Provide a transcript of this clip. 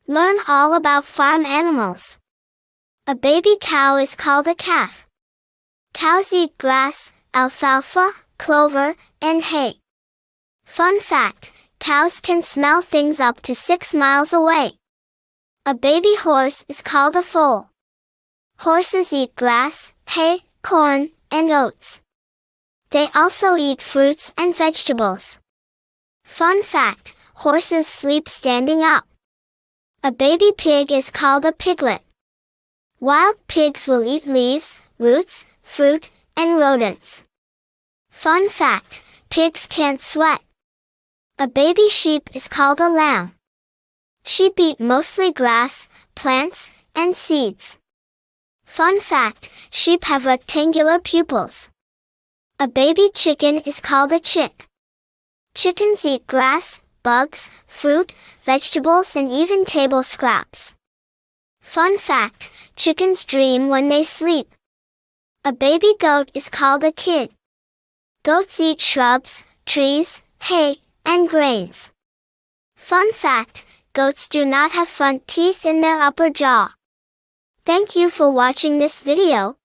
Learn all about farm animals. A baby cow is called a calf. Cows eat grass, alfalfa, clover, and hay. Fun fact, cows can smell things up to 6 miles away. A baby horse is called a foal. Horses eat grass, hay, corn, and oats. They also eat fruits and vegetables. Fun fact, horses sleep standing up. A baby pig is called a piglet. Wild pigs will eat leaves, roots, fruit, and rodents. Fun fact, pigs can't sweat. A baby sheep is called a lamb. Sheep eat mostly grass, plants, and seeds. Fun fact, sheep have rectangular pupils. A baby chicken is called a chick. Chickens eat grass, bugs, fruit, vegetables, and even table scraps. Fun fact, chickens dream when they sleep. A baby goat is called a kid. Goats eat shrubs, trees, hay, and grains. Fun fact, goats do not have front teeth in their upper jaw. Thank you for watching this video.